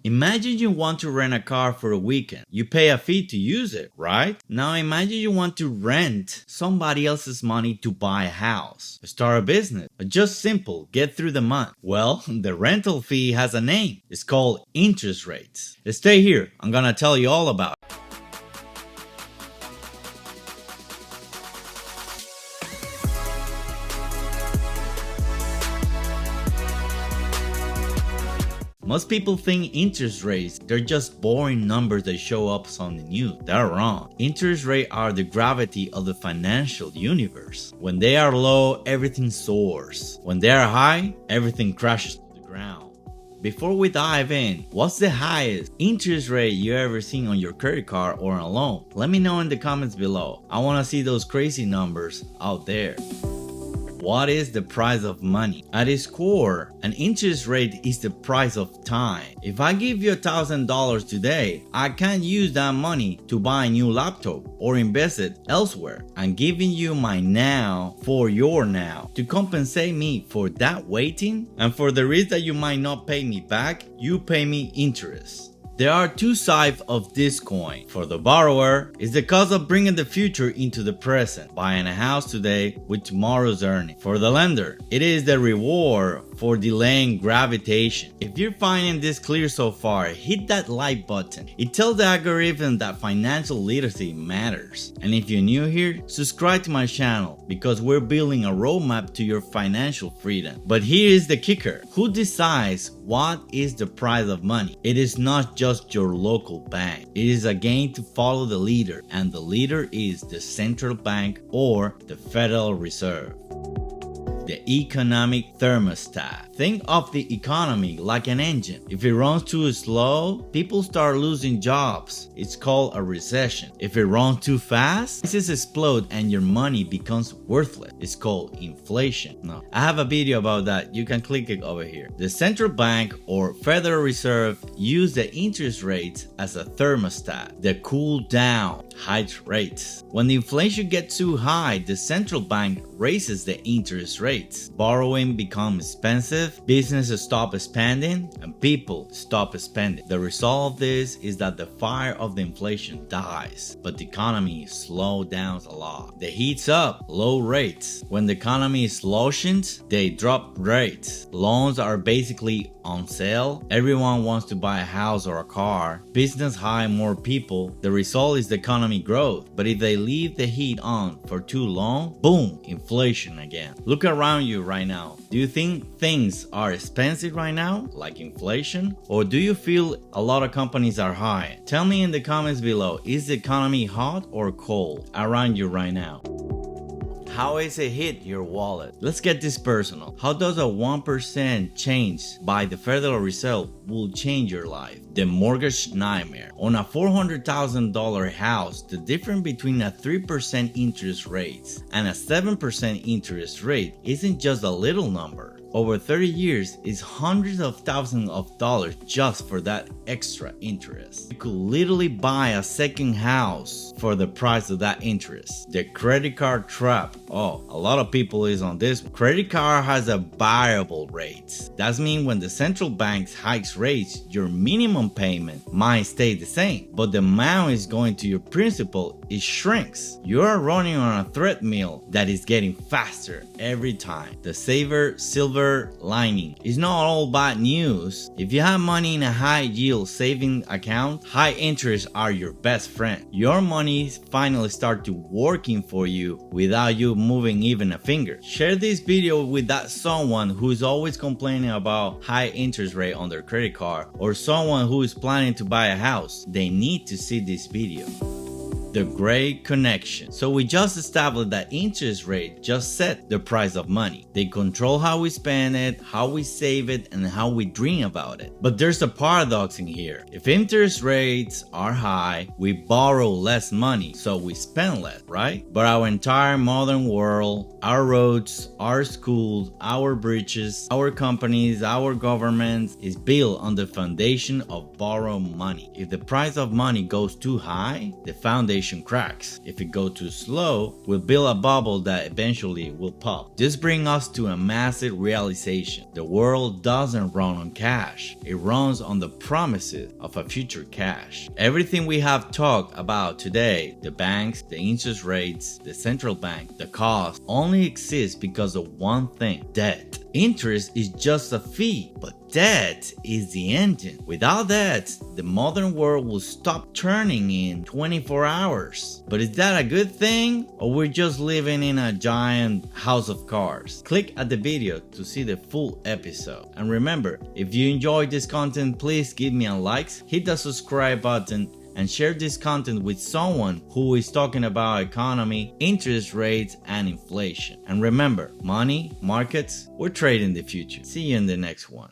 Imagine you want to rent a car for a weekend. You pay a fee to use it, right? Now imagine you want to rent somebody else's money to buy a house, start a business, or just simple, get through the month. Well, the rental fee has a name. It's called interest rates. Stay here. I'm gonna tell you all about it. Most people think interest rates, they're just boring numbers that show up on the news. They're wrong. Interest rates are the gravity of the financial universe. When they are low, everything soars. When they are high, everything crashes to the ground. Before we dive in, what's the highest interest rate you ever seen on your credit card or on a loan? Let me know in the comments below. I want to see those crazy numbers out there. What is the price of money? At its core, an interest rate is the price of time. If I give you $1,000 today, I can't use that money to buy a new laptop or invest it elsewhere. I'm giving you my now for your now to compensate me for that waiting, and for the risk that you might not pay me back, you pay me interest. There are two sides of this coin. For the borrower, it's the cost of bringing the future into the present, buying a house today with tomorrow's earning. For the lender, it is the reward for delaying gravitation. If you're finding this clear so far, hit that like button. It tells the algorithm that financial literacy matters. And if you're new here, subscribe to my channel because we're building a roadmap to your financial freedom. But here is the kicker. Who decides what is the price of money? It is not just your local bank. It is a game to follow the leader, and the leader is the central bank or the Federal Reserve. The economic thermostat. Think of the economy like an engine. If it runs too slow, people start losing jobs. It's called a recession. If it runs too fast, prices explode and your money becomes worthless. It's called inflation. Now, I have a video about that. You can click it over here. The central bank or Federal Reserve use the interest rates as a thermostat. The cool down height rates. When the inflation gets too high, the central bank raises the interest rates. Borrowing becomes expensive, businesses stop expanding, and people stop spending. The result of this is that the fire of the inflation dies, but the economy slows down a lot. The heat's up, low rates. When the economy slows, they drop rates. Loans are basically on sale. Everyone wants to buy a house or a car. Business hire more people. The result is the economy growth. But if they leave the heat on for too long, boom, inflation again. Look around you right now. Do you think things are expensive right now, like inflation? Or do you feel a lot of companies are high? Tell me in the comments below, is the economy hot or cold around you right now? How is it hit your wallet? Let's get this personal. How does a 1% change by the Federal Reserve will change your life? The mortgage nightmare. On a $400,000 house, the difference between a 3% interest rate and a 7% interest rate isn't just a little number. Over 30 years is hundreds of thousands of dollars just for that extra interest. You could literally buy a second house for the price of that interest. The credit card trap. Oh, a lot of people is on this. Credit card has a variable rate. That means when the central bank hikes rates, your minimum payment might stay the same, but the amount is going to your principal, it shrinks. You are running on a treadmill that is getting faster every time. The silver lining is not all bad news. If you have money in a high yield saving account, high interests are your best friend. Your money finally start to working for you without you moving even a finger. Share this video with that someone who is always complaining about high interest rate on their credit card, or someone who is planning to buy a house. They need to see this video. The great connection. So we just established that interest rate just set the price of money. They control how we spend it, how we save it, and how we dream about it. But there's a paradox in here. If interest rates are high, we borrow less money, so we spend less, right? But our entire modern world, our roads, our schools, our bridges, our companies, our governments is built on the foundation of borrowed money. If the price of money goes too high, the foundation inflation cracks. If it goes too slow, we'll build a bubble that eventually will pop. This brings us to a massive realization. The world doesn't run on cash. It runs on the promises of a future cash. Everything we have talked about today, the banks, the interest rates, the central bank, the cost, only exists because of one thing: debt. Interest is just a fee, but debt is the engine. Without that, the modern world will stop turning in 24 hours. But is that a good thing? Or we're just living in a giant house of cards? Click at the video to see the full episode. And remember, if you enjoyed this content, please give me a like, hit the subscribe button, and share this content with someone who is talking about economy, interest rates, and inflation. And remember, money, markets, we're trading the future. See you in the next one.